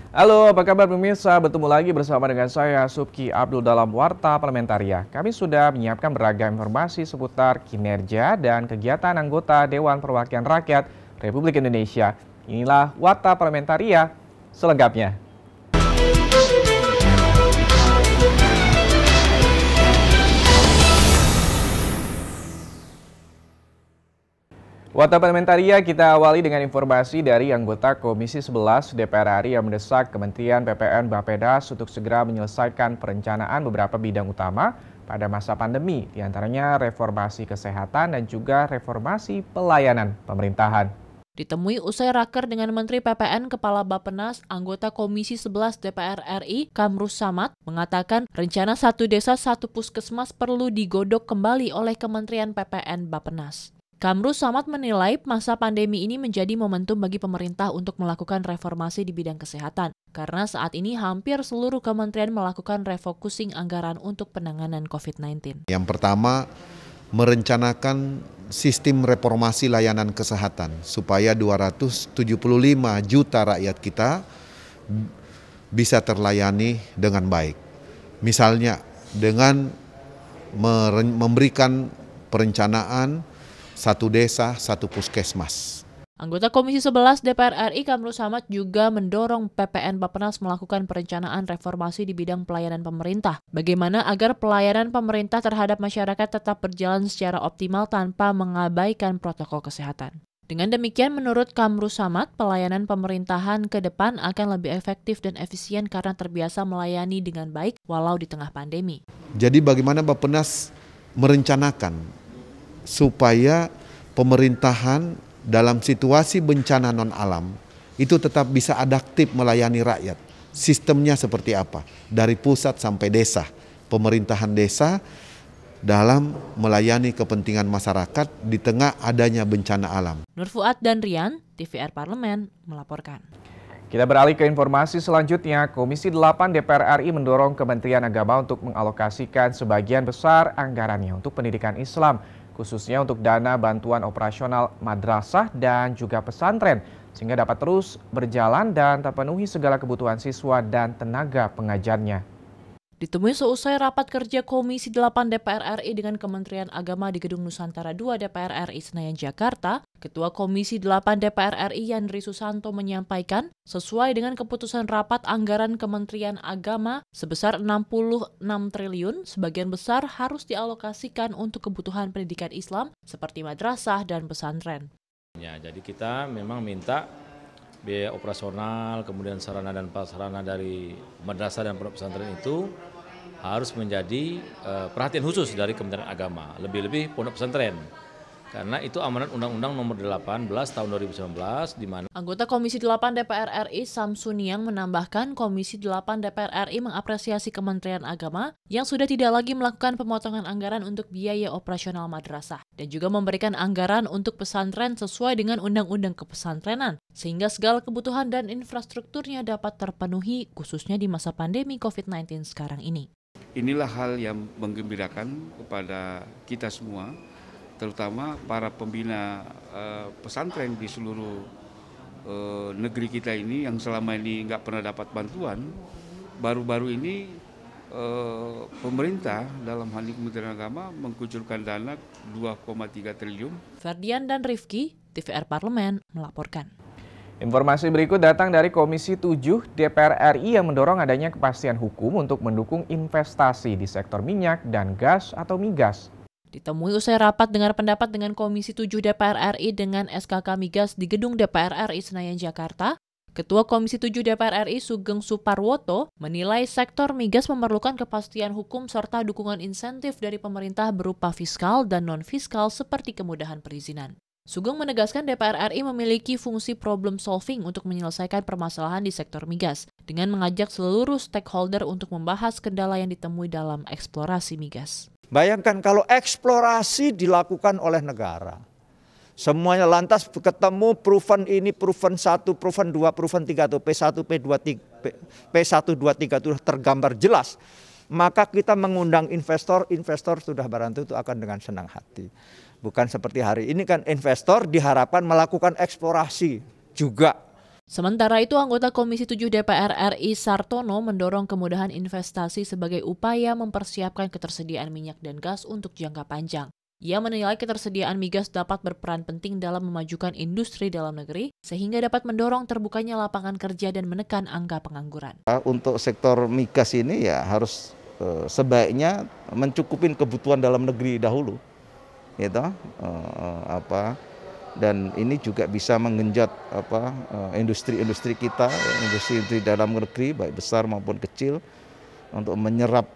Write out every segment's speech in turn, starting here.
Halo, apa kabar pemirsa? Bertemu lagi bersama dengan saya, Subki Abdul dalam Warta Parlamentaria. Kami sudah menyiapkan beragam informasi seputar kinerja dan kegiatan anggota Dewan Perwakilan Rakyat Republik Indonesia. Inilah Warta Parlamentaria selengkapnya. Warta Parlamentaria kita awali dengan informasi dari anggota Komisi 11 DPR RI yang mendesak Kementerian PPN Bappedas untuk segera menyelesaikan perencanaan beberapa bidang utama pada masa pandemi, diantaranya reformasi kesehatan dan juga reformasi pelayanan pemerintahan. Ditemui usai raker dengan Menteri PPN Kepala Bappenas, anggota Komisi 11 DPR RI, Kamrus Samad, mengatakan rencana satu desa satu puskesmas perlu digodok kembali oleh Kementerian PPN Bappenas. Kamrus Samad menilai masa pandemi ini menjadi momentum bagi pemerintah untuk melakukan reformasi di bidang kesehatan, karena saat ini hampir seluruh kementerian melakukan refocusing anggaran untuk penanganan COVID-19. Yang pertama, merencanakan sistem reformasi layanan kesehatan supaya 275 juta rakyat kita bisa terlayani dengan baik. Misalnya dengan memberikan perencanaan satu desa, satu puskesmas. Anggota Komisi 11 DPR RI Kamrus Samad juga mendorong PPN Bappenas melakukan perencanaan reformasi di bidang pelayanan pemerintah. Bagaimana agar pelayanan pemerintah terhadap masyarakat tetap berjalan secara optimal tanpa mengabaikan protokol kesehatan. Dengan demikian, menurut Kamrus Samad, pelayanan pemerintahan ke depan akan lebih efektif dan efisien karena terbiasa melayani dengan baik walau di tengah pandemi. Jadi bagaimana Bappenas merencanakan supaya pemerintahan dalam situasi bencana non-alam itu tetap bisa adaptif melayani rakyat. Sistemnya seperti apa? Dari pusat sampai desa, pemerintahan desa dalam melayani kepentingan masyarakat di tengah adanya bencana alam. Nur Fuad dan Rian, TVR Parlemen, melaporkan. Kita beralih ke informasi selanjutnya. Komisi 8 DPR RI mendorong Kementerian Agama untuk mengalokasikan sebagian besar anggarannya untuk pendidikan Islam, khususnya untuk dana bantuan operasional madrasah dan juga pesantren, sehingga dapat terus berjalan dan terpenuhi segala kebutuhan siswa dan tenaga pengajarnya. Ditemui seusai rapat kerja Komisi 8 DPR RI dengan Kementerian Agama di Gedung Nusantara 2 DPR RI Senayan, Jakarta, Ketua Komisi 8 DPR RI Yandri Susanto menyampaikan, sesuai dengan keputusan rapat anggaran Kementerian Agama sebesar 66 triliun, sebagian besar harus dialokasikan untuk kebutuhan pendidikan Islam seperti madrasah dan pesantren. Ya, jadi kita memang minta biaya operasional, kemudian sarana dan prasarana dari madrasah dan pondok pesantren itu harus menjadi perhatian khusus dari Kementerian Agama, lebih-lebih pondok pesantren. Karena itu amanat Undang-Undang Nomor 18 Tahun 2019 di mana Anggota Komisi 8 DPR RI Samsuniang menambahkan Komisi 8 DPR RI mengapresiasi Kementerian Agama yang sudah tidak lagi melakukan pemotongan anggaran untuk biaya operasional madrasah dan juga memberikan anggaran untuk pesantren sesuai dengan Undang-Undang Kepesantrenan sehingga segala kebutuhan dan infrastrukturnya dapat terpenuhi khususnya di masa pandemi COVID-19 sekarang ini. Inilah hal yang menggembirakan kepada kita semua, terutama para pembina pesantren di seluruh negeri kita ini yang selama ini nggak pernah dapat bantuan. Baru-baru ini pemerintah dalam hal ini Kementerian Agama mengkucurkan dana 2,3 triliun. Ferdian dan Rifki, TVR Parlemen, melaporkan. Informasi berikut datang dari Komisi 7 DPR RI yang mendorong adanya kepastian hukum untuk mendukung investasi di sektor minyak dan gas atau migas. Ditemui usai rapat dengar pendapat dengan Komisi 7 DPR RI dengan SKK Migas di Gedung DPR RI Senayan, Jakarta, Ketua Komisi 7 DPR RI Sugeng Suparwoto menilai sektor migas memerlukan kepastian hukum serta dukungan insentif dari pemerintah berupa fiskal dan non-fiskal seperti kemudahan perizinan. Sugeng menegaskan DPR RI memiliki fungsi problem solving untuk menyelesaikan permasalahan di sektor migas dengan mengajak seluruh stakeholder untuk membahas kendala yang ditemui dalam eksplorasi migas. Bayangkan kalau eksplorasi dilakukan oleh negara. Semuanya lantas ketemu proven ini, proven 1, proven 2, proven 3, atau P1, P2, P1, 2, 3 itu tergambar jelas. Maka kita mengundang investor sudah barang tentu akan dengan senang hati. Bukan seperti hari ini kan investor diharapkan melakukan eksplorasi juga. Sementara itu, anggota Komisi 7 DPR RI Sartono mendorong kemudahan investasi sebagai upaya mempersiapkan ketersediaan minyak dan gas untuk jangka panjang. Ia menilai ketersediaan migas dapat berperan penting dalam memajukan industri dalam negeri, sehingga dapat mendorong terbukanya lapangan kerja dan menekan angka pengangguran. Untuk sektor migas ini ya harus sebaiknya mencukupin kebutuhan dalam negeri dahulu, gitu. Dan ini juga bisa menggenjot industri-industri kita, industri dalam negeri baik besar maupun kecil, untuk menyerap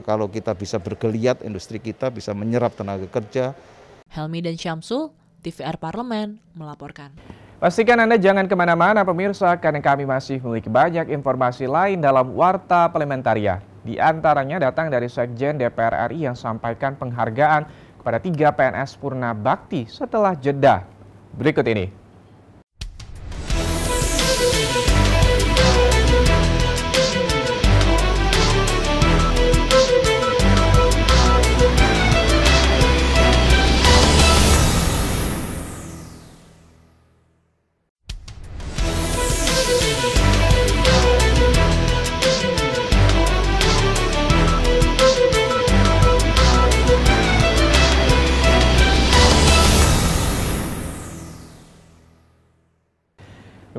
kalau kita bisa bergeliat, industri kita bisa menyerap tenaga kerja. Helmi dan Syamsul, TVR Parlemen melaporkan. Pastikan Anda jangan kemana-mana pemirsa, karena kami masih memiliki banyak informasi lain dalam Warta Parlementaria. Di antaranya datang dari Sekjen DPR RI yang sampaikan penghargaan kepada 3 PNS Purna Bakti setelah jeda. Berikut ini.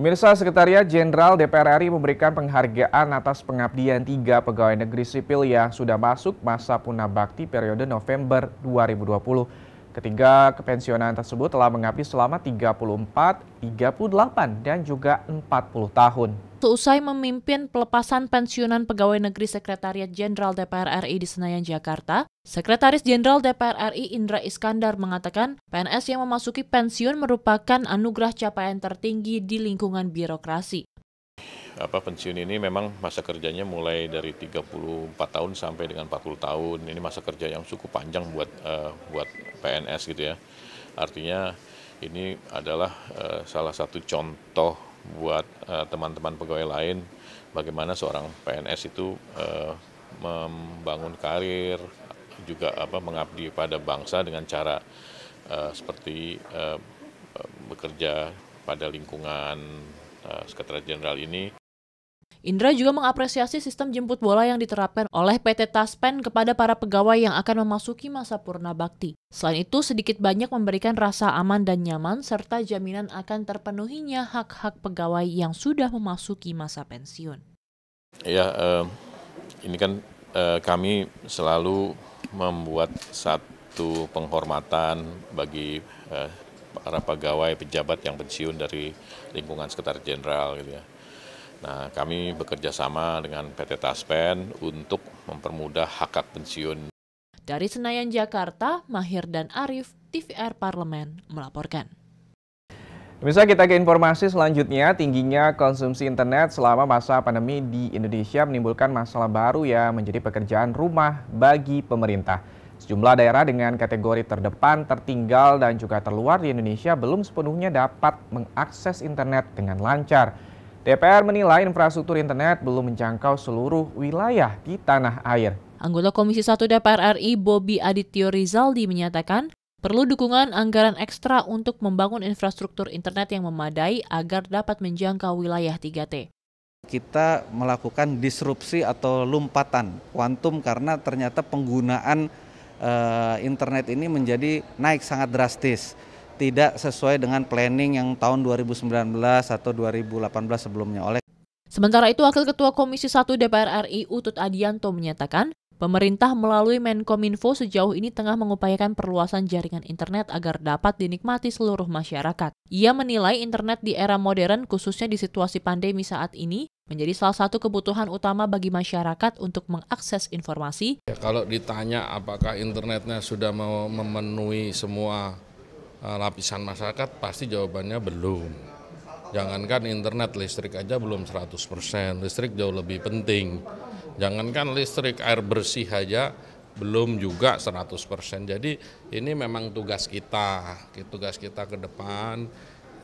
Pemirsa, Sekretariat Jenderal DPR RI memberikan penghargaan atas pengabdian 3 pegawai negeri sipil yang sudah masuk masa Purna Bakti periode November 2020. Ketiga kepensiunan tersebut telah mengabdi selama 34, 38, dan juga 40 tahun. Seusai memimpin pelepasan pensiunan pegawai negeri Sekretariat Jenderal DPR RI di Senayan, Jakarta, Sekretaris Jenderal DPR RI Indra Iskandar mengatakan PNS yang memasuki pensiun merupakan anugerah capaian tertinggi di lingkungan birokrasi. Pensiun ini memang masa kerjanya mulai dari 34 tahun sampai dengan 40 tahun. Ini masa kerja yang cukup panjang buat PNS gitu ya. Artinya ini adalah salah satu contoh buat teman-teman pegawai lain bagaimana seorang PNS itu membangun karir, juga mengabdi pada bangsa dengan cara seperti bekerja pada lingkungan Sekretariat Jenderal ini. Indra juga mengapresiasi sistem jemput bola yang diterapkan oleh PT Taspen kepada para pegawai yang akan memasuki masa Purna Bakti. Selain itu, sedikit banyak memberikan rasa aman dan nyaman serta jaminan akan terpenuhinya hak-hak pegawai yang sudah memasuki masa pensiun. Ya, ini kan kami selalu membuat satu penghormatan bagi para pegawai pejabat yang pensiun dari lingkungan Sekretariat Jenderal gitu ya. Nah, kami bekerja sama dengan PT Taspen untuk mempermudah hak pensiun. Dari Senayan, Jakarta, Mahir dan Arif, TVR Parlemen melaporkan. Bisa kita ke informasi selanjutnya, tingginya konsumsi internet selama masa pandemi di Indonesia menimbulkan masalah baru yang menjadi pekerjaan rumah bagi pemerintah. Sejumlah daerah dengan kategori terdepan, tertinggal, dan juga terluar di Indonesia belum sepenuhnya dapat mengakses internet dengan lancar. DPR menilai infrastruktur internet belum menjangkau seluruh wilayah di tanah air. Anggota Komisi 1 DPR RI Bobi Adityo Rizaldi menyatakan perlu dukungan anggaran ekstra untuk membangun infrastruktur internet yang memadai agar dapat menjangkau wilayah 3T. Kita melakukan disrupsi atau lompatan kuantum karena ternyata penggunaan internet ini menjadi naik sangat drastis. Tidak sesuai dengan planning yang tahun 2019 atau 2018 sebelumnya. Sementara itu, Wakil Ketua Komisi 1 DPR RI Utut Adianto menyatakan, pemerintah melalui Menkominfo sejauh ini tengah mengupayakan perluasan jaringan internet agar dapat dinikmati seluruh masyarakat. Ia menilai internet di era modern, khususnya di situasi pandemi saat ini, menjadi salah satu kebutuhan utama bagi masyarakat untuk mengakses informasi. Kalau ditanya apakah internetnya sudah memenuhi semua lapisan masyarakat, pasti jawabannya belum. Jangankan internet, listrik aja belum 100%, listrik jauh lebih penting. Jangankan listrik, air bersih aja belum juga 100%. Jadi ini memang tugas kita ke depan,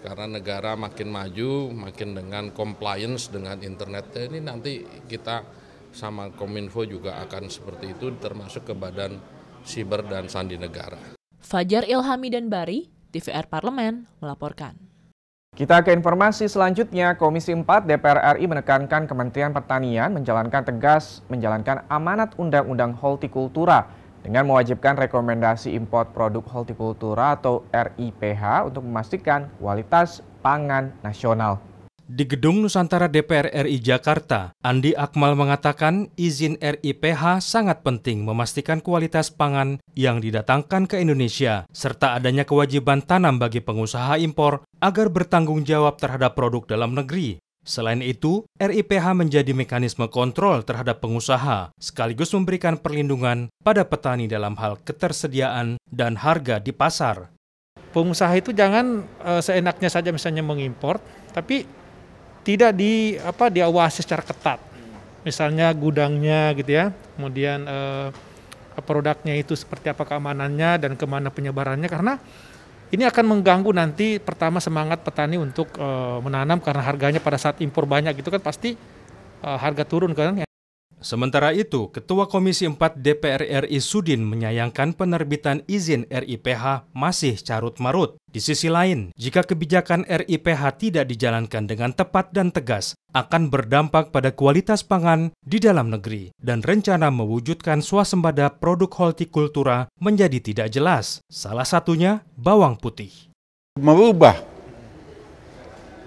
karena negara makin maju, makin dengan compliance dengan internet. Ini nanti kita sama Kominfo juga akan seperti itu, termasuk ke Badan Siber dan Sandi Negara. Fajar Ilhami dan Bari, TVR Parlemen melaporkan. Kita ke informasi selanjutnya, Komisi 4 DPR RI menekankan Kementerian Pertanian menjalankan amanat Undang-Undang Hortikultura dengan mewajibkan rekomendasi impor produk hortikultura atau RIPH untuk memastikan kualitas pangan nasional. Di Gedung Nusantara DPR RI Jakarta, Andi Akmal mengatakan izin RIPH sangat penting memastikan kualitas pangan yang didatangkan ke Indonesia, serta adanya kewajiban tanam bagi pengusaha impor agar bertanggung jawab terhadap produk dalam negeri. Selain itu, RIPH menjadi mekanisme kontrol terhadap pengusaha, sekaligus memberikan perlindungan pada petani dalam hal ketersediaan dan harga di pasar. Pengusaha itu jangan seenaknya saja misalnya mengimpor, tapi tidak diawasi secara ketat. Misalnya gudangnya gitu ya, kemudian produknya itu seperti apa keamanannya dan kemana penyebarannya, karena ini akan mengganggu nanti pertama semangat petani untuk menanam, karena harganya pada saat impor banyak gitu kan pasti harga turun kan. Sementara itu, Ketua Komisi 4 DPR RI Sudin menyayangkan penerbitan izin RIPH masih carut-marut. Di sisi lain, jika kebijakan RIPH tidak dijalankan dengan tepat dan tegas, akan berdampak pada kualitas pangan di dalam negeri dan rencana mewujudkan swasembada produk hortikultura menjadi tidak jelas. Salah satunya bawang putih. Merubah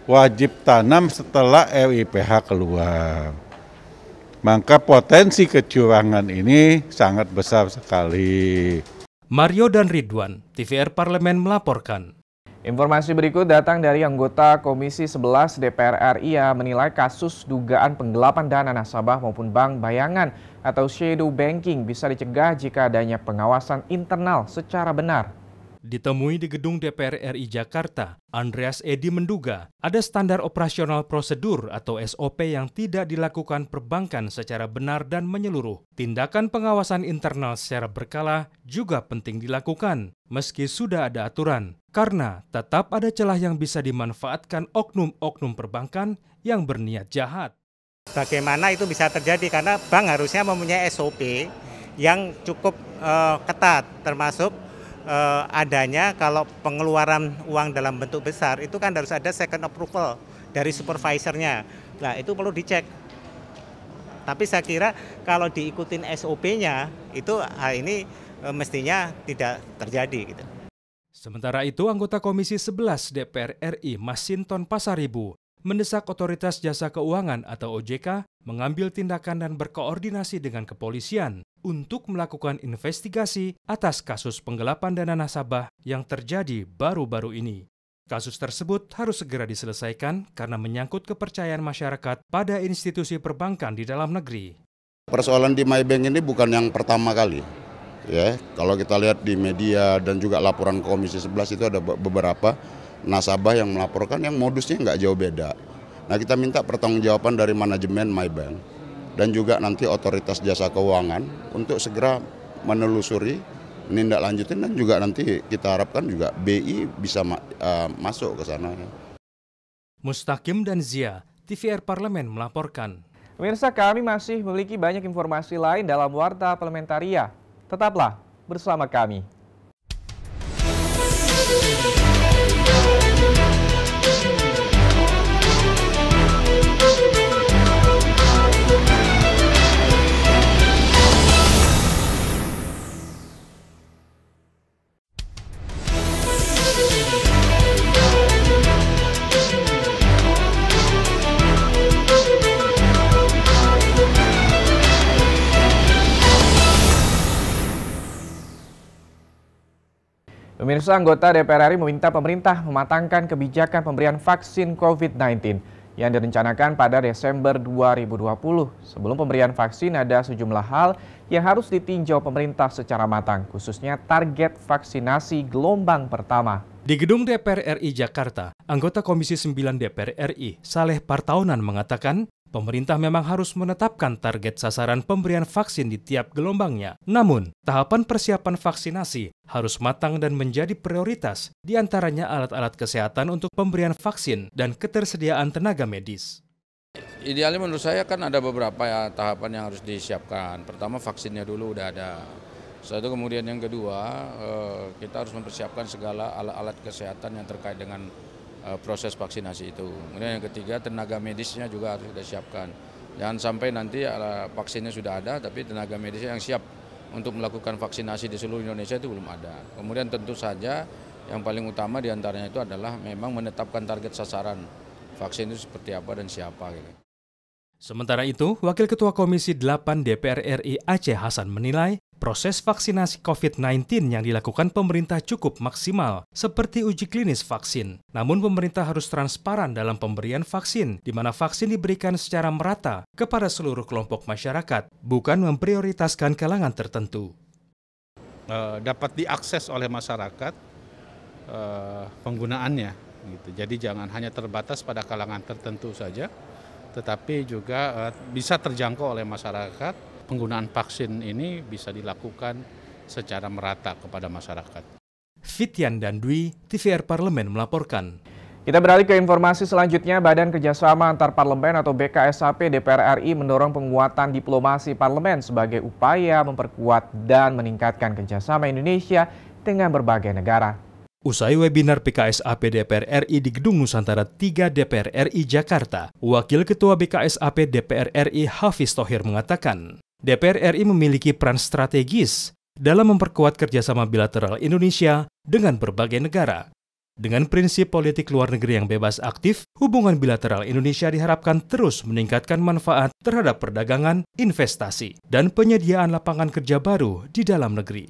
wajib tanam setelah RIPH keluar. Maka potensi kecurangan ini sangat besar sekali. Mario dan Ridwan, TVR Parlemen melaporkan. Informasi berikut datang dari anggota Komisi 11 DPR RI yang menilai kasus dugaan penggelapan dana nasabah maupun bank bayangan atau shadow banking bisa dicegah jika adanya pengawasan internal secara benar. Ditemui di gedung DPR RI Jakarta, Andreas Edi menduga ada standar operasional prosedur atau SOP yang tidak dilakukan perbankan secara benar dan menyeluruh. Tindakan pengawasan internal secara berkala juga penting dilakukan, meski sudah ada aturan, karena tetap ada celah yang bisa dimanfaatkan oknum-oknum perbankan yang berniat jahat. Bagaimana itu bisa terjadi? Karena bank harusnya mempunyai SOP yang cukup ketat, termasuk adanya kalau pengeluaran uang dalam bentuk besar itu kan harus ada second approval dari supervisornya. Nah itu perlu dicek. Tapi saya kira kalau diikutin SOP-nya itu hal ini mestinya tidak terjadi gitu. Sementara itu, anggota Komisi 11 DPR RI Masinton Pasaribu mendesak Otoritas Jasa Keuangan atau OJK mengambil tindakan dan berkoordinasi dengan kepolisian untuk melakukan investigasi atas kasus penggelapan dana nasabah yang terjadi baru-baru ini. Kasus tersebut harus segera diselesaikan karena menyangkut kepercayaan masyarakat pada institusi perbankan di dalam negeri. Persoalan di MyBank ini bukan yang pertama kali. Ya, kalau kita lihat di media dan juga laporan Komisi 11 itu ada beberapa nasabah yang melaporkan yang modusnya nggak jauh beda. Nah kita minta pertanggungjawaban dari manajemen MyBank dan juga nanti Otoritas Jasa Keuangan untuk segera menelusuri, menindaklanjutin dan juga nanti kita harapkan juga BI bisa masuk ke sana. Mustaqim dan Zia, TVR Parlemen melaporkan. Pemirsa, kami masih memiliki banyak informasi lain dalam Warta Parlementaria. Tetaplah bersama kami. Pemirsa, anggota DPR RI meminta pemerintah mematangkan kebijakan pemberian vaksin COVID-19 yang direncanakan pada Desember 2020. Sebelum pemberian vaksin, ada sejumlah hal yang harus ditinjau pemerintah secara matang, khususnya target vaksinasi gelombang pertama. Di gedung DPR RI Jakarta, anggota Komisi 9 DPR RI, Saleh Partaunan mengatakan, pemerintah memang harus menetapkan target sasaran pemberian vaksin di tiap gelombangnya. Namun, tahapan persiapan vaksinasi harus matang dan menjadi prioritas, di antaranya alat-alat kesehatan untuk pemberian vaksin dan ketersediaan tenaga medis. Idealnya menurut saya kan ada beberapa tahapan yang harus disiapkan. Pertama vaksinnya dulu udah ada. Setelah itu kemudian yang kedua, kita harus mempersiapkan segala alat-alat kesehatan yang terkait dengan proses vaksinasi itu. Kemudian yang ketiga, tenaga medisnya juga harus kita siapkan. Jangan sampai nanti vaksinnya sudah ada, tapi tenaga medisnya yang siap untuk melakukan vaksinasi di seluruh Indonesia itu belum ada. Kemudian tentu saja yang paling utama diantaranya itu adalah memang menetapkan target sasaran vaksin itu seperti apa dan siapa. Gitu. Sementara itu, Wakil Ketua Komisi 8 DPR RI Aceh Hasan menilai proses vaksinasi COVID-19 yang dilakukan pemerintah cukup maksimal, seperti uji klinis vaksin. Namun pemerintah harus transparan dalam pemberian vaksin, di mana vaksin diberikan secara merata kepada seluruh kelompok masyarakat, bukan memprioritaskan kalangan tertentu. Dapat diakses oleh masyarakat penggunaannya. Gitu. Jadi jangan hanya terbatas pada kalangan tertentu saja, tetapi juga bisa terjangkau oleh masyarakat. Penggunaan vaksin ini bisa dilakukan secara merata kepada masyarakat. Fitian dan Dwi, TVR Parlemen melaporkan. Kita beralih ke informasi selanjutnya. Badan Kerjasama Antar Parlemen atau BKSAP DPR RI mendorong penguatan diplomasi parlemen sebagai upaya memperkuat dan meningkatkan kerjasama Indonesia dengan berbagai negara. Usai webinar BKSAP DPR RI di Gedung Nusantara 3 DPR RI Jakarta, Wakil Ketua BKSAP DPR RI Hafiz Thohir mengatakan, DPR RI memiliki peran strategis dalam memperkuat kerjasama bilateral Indonesia dengan berbagai negara. Dengan prinsip politik luar negeri yang bebas aktif, hubungan bilateral Indonesia diharapkan terus meningkatkan manfaat terhadap perdagangan, investasi, dan penyediaan lapangan kerja baru di dalam negeri.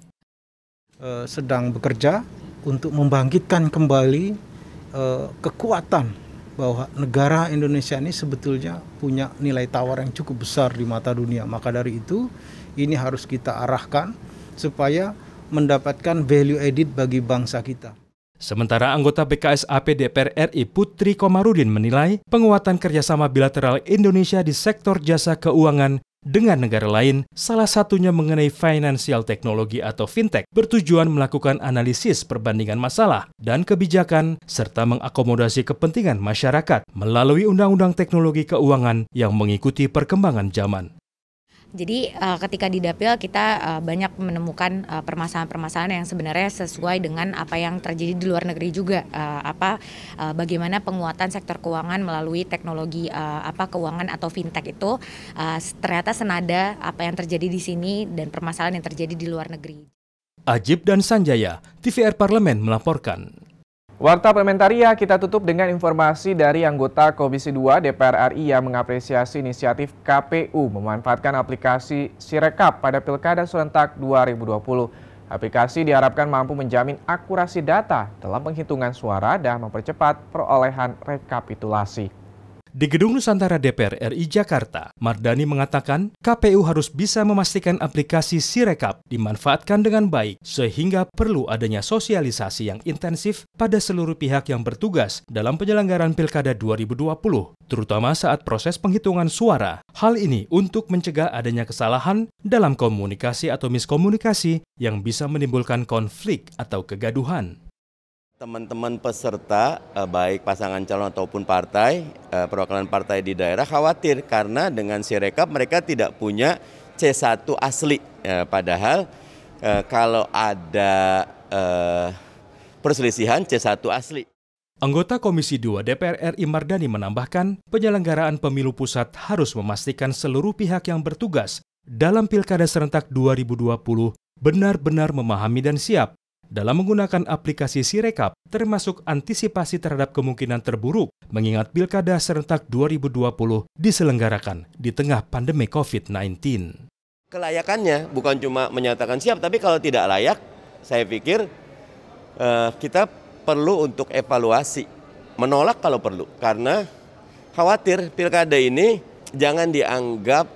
Sedang bekerja untuk membangkitkan kembali kekuatan bahwa negara Indonesia ini sebetulnya punya nilai tawar yang cukup besar di mata dunia. Maka dari itu, ini harus kita arahkan supaya mendapatkan value added bagi bangsa kita. Sementara anggota BKSAP DPR RI Putri Komarudin menilai penguatan kerjasama bilateral Indonesia di sektor jasa keuangan dengan negara lain, salah satunya mengenai financial technology atau fintech, bertujuan melakukan analisis perbandingan masalah dan kebijakan, serta mengakomodasi kepentingan masyarakat melalui undang-undang teknologi keuangan yang mengikuti perkembangan zaman. Jadi ketika di Dapil kita banyak menemukan permasalahan-permasalahan yang sebenarnya sesuai dengan apa yang terjadi di luar negeri juga. Bagaimana penguatan sektor keuangan melalui teknologi keuangan atau fintech itu ternyata senada apa yang terjadi di sini dan permasalahan yang terjadi di luar negeri. Ajib dan Sanjaya, TVR Parlemen melaporkan. Warta Parlementaria kita tutup dengan informasi dari anggota Komisi 2 DPR RI yang mengapresiasi inisiatif KPU memanfaatkan aplikasi Sirekap pada Pilkada serentak 2020. Aplikasi diharapkan mampu menjamin akurasi data dalam penghitungan suara dan mempercepat perolehan rekapitulasi. Di Gedung Nusantara DPR RI Jakarta, Mardani mengatakan KPU harus bisa memastikan aplikasi Sirekap dimanfaatkan dengan baik sehingga perlu adanya sosialisasi yang intensif pada seluruh pihak yang bertugas dalam penyelenggaraan Pilkada 2020, terutama saat proses penghitungan suara. Hal ini untuk mencegah adanya kesalahan dalam komunikasi atau miskomunikasi yang bisa menimbulkan konflik atau kegaduhan. Teman-teman peserta, baik pasangan calon ataupun partai, perwakilan partai di daerah khawatir karena dengan Sirekap mereka tidak punya C1 asli. Padahal kalau ada perselisihan C1 asli. Anggota Komisi 2 DPR RI Mardani menambahkan, penyelenggaraan pemilu pusat harus memastikan seluruh pihak yang bertugas dalam Pilkada serentak 2020 benar-benar memahami dan siap dalam menggunakan aplikasi Sirekap, termasuk antisipasi terhadap kemungkinan terburuk, mengingat Pilkada serentak 2020 diselenggarakan di tengah pandemi COVID-19. Kelayakannya bukan cuma menyatakan siap, tapi kalau tidak layak, saya pikir kita perlu untuk evaluasi, menolak kalau perlu, karena khawatir Pilkada ini jangan dianggap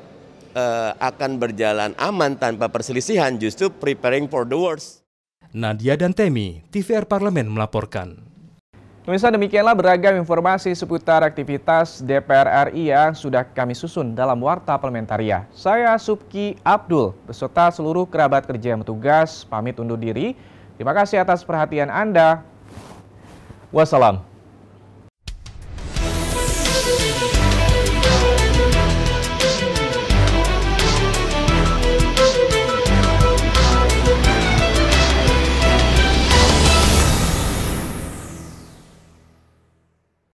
akan berjalan aman tanpa perselisihan, justru preparing for the worst. Nadia dan Temi, TVR Parlemen melaporkan. Pemirsa, demikianlah beragam informasi seputar aktivitas DPR RI yang sudah kami susun dalam Warta Parlementaria. Saya Subki Abdul, beserta seluruh kerabat kerja yang bertugas, pamit undur diri. Terima kasih atas perhatian Anda. Wassalam.